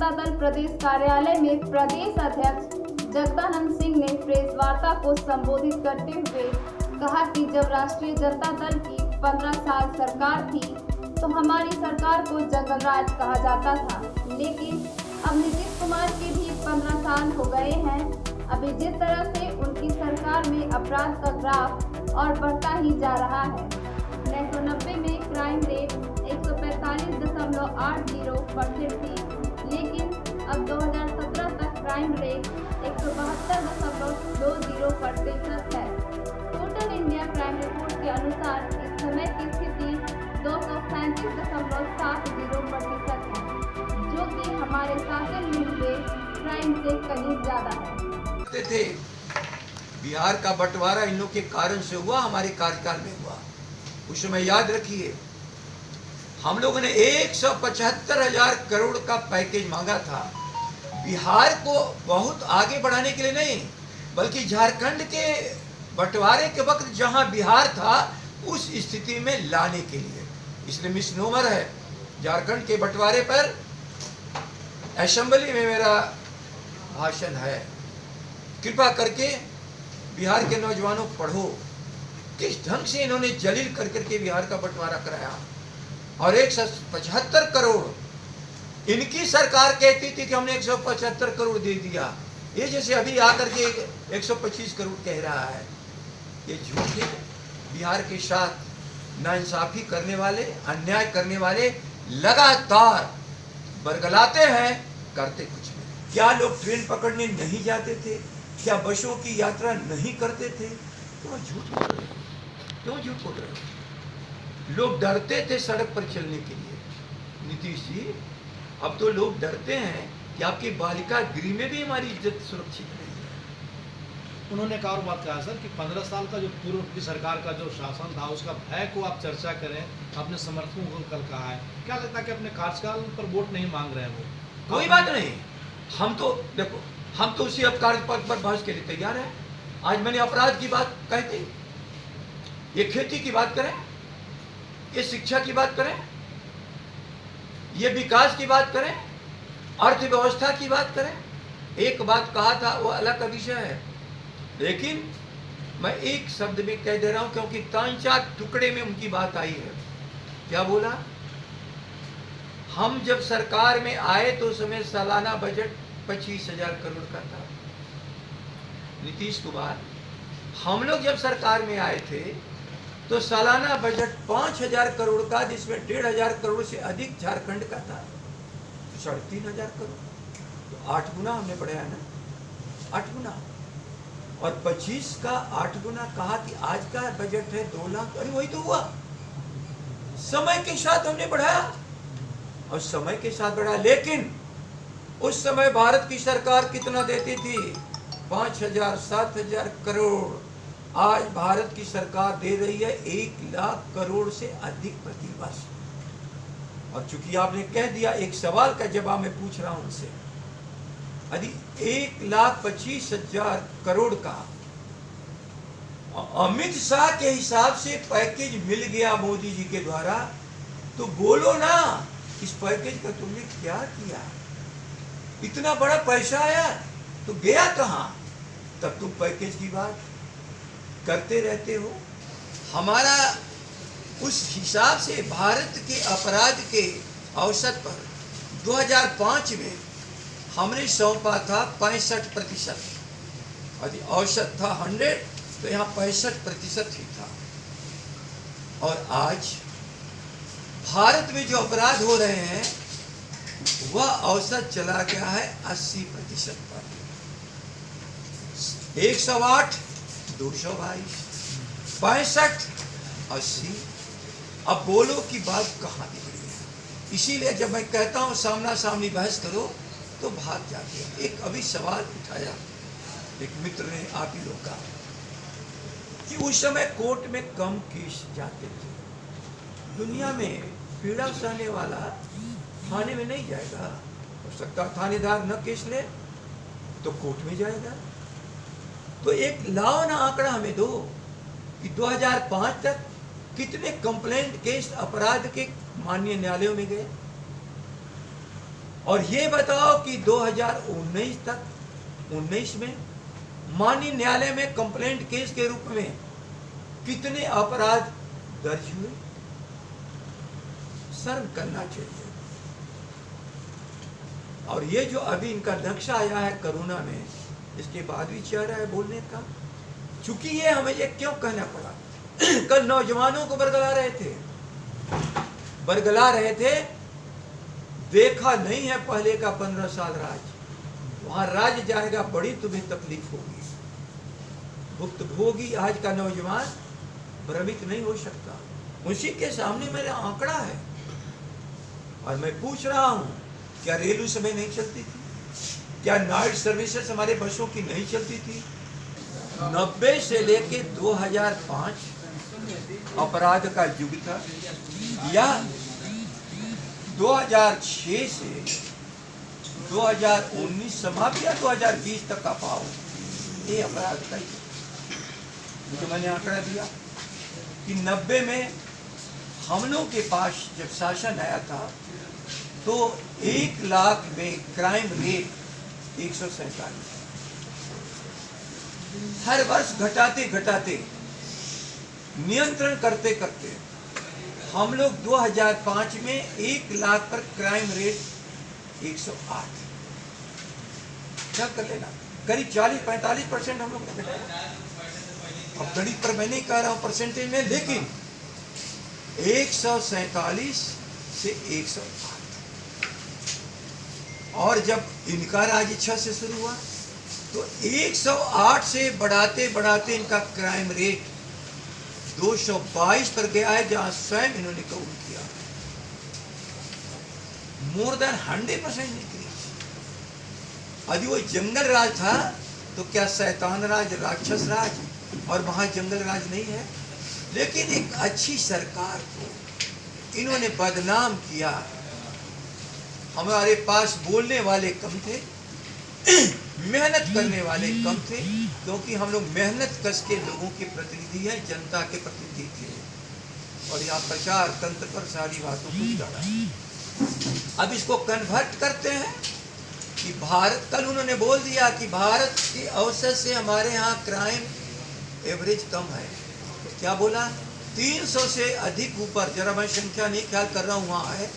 जनता दल प्रदेश कार्यालय में प्रदेश अध्यक्ष जगदानंद सिंह ने प्रेस वार्ता को संबोधित करते हुए कहा कि जब राष्ट्रीय जनता दल की 15 साल सरकार थी तो हमारी सरकार को जंगल राज कहा जाता था, लेकिन अब नीतीश कुमार के भी 15 साल हो गए हैं। अभी जिस तरह से उनकी सरकार में अपराध का ग्राफ और बढ़ता ही जा रहा है। 1990 में क्राइम रेट 145.80% थी, लेकिन अब 2017 तक क्राइम रेट 172.20% है। टोटल इंडिया क्राइम रिपोर्ट के अनुसार इस समय की स्थिति 237.70% है, जो कि हमारे शासन में हुए क्राइम से कहीं ज्यादा है। थे बिहार का बंटवारा इन लोग के कारण से हुआ, हमारे कार्यकाल में हुआ। उस समय याद रखिए, हम लोगों ने 175,000 करोड़ का पैकेज मांगा था, बिहार को बहुत आगे बढ़ाने के लिए नहीं, बल्कि झारखंड के बंटवारे के वक्त जहां बिहार था उस स्थिति में लाने के लिए। इसलिए मिसनोमर है। झारखंड के बंटवारे पर असेंबली में मेरा भाषण है। कृपा करके बिहार के नौजवानों पढ़ो किस ढंग से इन्होंने जलील कर करके बिहार का बंटवारा कराया। और 175 करोड़ इनकी सरकार कहती थी कि हमने 175 करोड़ दे दिया, ये जैसे अभी आकर के 125 करोड़ कह रहा है। ये झूठ है। बिहार के साथ नाइंसाफी करने वाले, अन्याय करने वाले लगातार बरगलाते हैं, करते कुछ नहीं। क्या लोग ट्रेन पकड़ने नहीं जाते थे? क्या बसों की यात्रा नहीं करते थे? क्यों झूठ बोल रहे हो? क्यों झूठ बोल रहे हो? लोग डरते थे सड़क पर चलने के लिए। नीतीश जी, अब तो लोग डरते हैं कि आपकी बालिका गृह में भी हमारी इज्जत सुरक्षित नहीं है। उन्होंने एक और बात कहा सर कि 15 साल का जो पूर्व की सरकार का जो शासन था उसका भय को आप चर्चा करें, अपने समर्थकों को कल कहा है। क्या लगता है कि अपने कार्यकाल पर वोट नहीं मांग रहे हैं वो? कोई बात नहीं, हम तो देखो, हम तो उसी अपराध पर बहस के लिए तैयार है। आज मैंने अपराध की बात कही थी, ये खेती की बात करें, ये शिक्षा की बात करें, ये विकास की बात करें, अर्थव्यवस्था की बात करें। एक बात कहा था वो अलग का विषय है, लेकिन मैं एक शब्द में कह दे रहा हूं, क्योंकि 3-4 टुकड़े में उनकी बात आई है। क्या बोला? हम जब सरकार में आए तो उस समय सालाना बजट 25,000 करोड़ का था। नीतीश कुमार, हम लोग जब सरकार में आए थे तो सालाना बजट 5,000 करोड़ का, जिसमें 1,500 करोड़ से अधिक झारखंड का था, 3,500 करोड़। तो 8 गुना हमने बढ़ाया ना, 8 गुना। और 25 का 8 गुना कहा कि आज का बजट है 2 लाख। अरे वही तो हुआ, समय के साथ हमने बढ़ाया और समय के साथ बढ़ाया। लेकिन उस समय भारत की सरकार कितना देती थी? 5,000 7,000 करोड़। आज भारत की सरकार दे रही है 1 लाख करोड़ से अधिक प्रति वर्ष। और चूंकि आपने कह दिया, एक सवाल का जवाब मैं पूछ रहा हूं उनसे, यदि 1,25,000 करोड़ का अमित शाह के हिसाब से पैकेज मिल गया मोदी जी के द्वारा, तो बोलो ना, इस पैकेज का तुमने क्या किया? इतना बड़ा पैसा आया तो गया कहां? तब तुम पैकेज की बात करते रहते हो। हमारा उस हिसाब से भारत के अपराध के औसत पर 2005 में हमने सौंपा था 65%, और औसत था 100, तो यहाँ 65% ही था। और आज भारत में जो अपराध हो रहे हैं वह औसत चला गया है 80% पर। 108, 222, 65, 80। अब बोलो कि बात कहाँ बिगड़ी है? इसीलिए जब मैं कहता हूँ सामना सामनी बहस करो तो भाग जाते हैं। एक अभी सवाल उठाया एक मित्र ने आप ही लोग का, कि उस समय कोर्ट में कम केस जाते थे। दुनिया में पीड़ा सहने वाला थाने में नहीं जाएगा। हो सकता थानेदार न केस ले तो कोर्ट में जाएगा। तो एक लाओ ना आंकड़ा हमें दो कि 2005 तक कितने कंप्लेंट केस अपराध के माननीय न्यायालयों में गए। और ये बताओ कि 2019 तक 19 में माननीय न्यायालय में कंप्लेंट केस के रूप में कितने अपराध दर्ज हुए? शर्म करना चाहिए। और ये जो अभी इनका नक्शा आया है कोरोना में, इसके बाद भी चाह रहा है बोलने का। चूंकि ये हमें ये क्यों कहना पड़ा कल नौजवानों को बरगला रहे थे, देखा नहीं है पहले का 15 साल राज, वहां राज जाएगा, बड़ी तुम्हें तकलीफ होगी। भुक्तभोगी आज का नौजवान भ्रमित नहीं हो सकता। उसी के सामने मेरा आंकड़ा है और मैं पूछ रहा हूं, क्या रेल उस समय नहीं चलती थी? क्या नाइट सर्विसेज हमारे बसों की नहीं चलती थी? 90 से लेके 2005 अपराध का युग था, या 2006 से 2019 समाप्त या 2020 तक का पाओ, ये अपराध का युग। तो मैंने आंकड़ा दिया कि 90 में हम लोग के पास जब शासन आया था तो 1 लाख में क्राइम रेट 147। हर वर्ष घटाते घटाते नियंत्रण करते करते हम लोग 2005 में 1 लाख पर क्राइम रेट 108। क्या कर लेना, करीब 40-45% हम लोग ने घटाया। अब गणित पर मैं नहीं कह रहा हूं परसेंटेज में, लेकिन 147 से 108। और जब इनका राज 6 से शुरू हुआ तो 108 से बढ़ाते बढ़ाते इनका क्राइम रेट 222 पर गया है, जहां स्वयं इन्होंने कबूल किया। More than 100% increase. यदि वो जंगल राज था तो क्या शैतान राज, राक्षस राज, और वहां जंगल राज नहीं है? लेकिन एक अच्छी सरकार को इन्होंने बदनाम किया। हमारे पास बोलने वाले कम थे, मेहनत करने वाले कम थे, क्योंकि हम लोग मेहनत कस के लोगों के प्रतिनिधि हैं, जनता के प्रतिनिधि थे। और यहाँ प्रचार तंत्र पर सारी बातों को डाला। अब इसको कन्वर्ट करते हैं कि भारत, कल उन्होंने बोल दिया कि भारत के औसत से हमारे यहाँ क्राइम एवरेज कम है। तो क्या बोला? 300 से अधिक ऊपर, जरा मैं संख्या नहीं ख्याल कर रहा हूँ, वहाँ है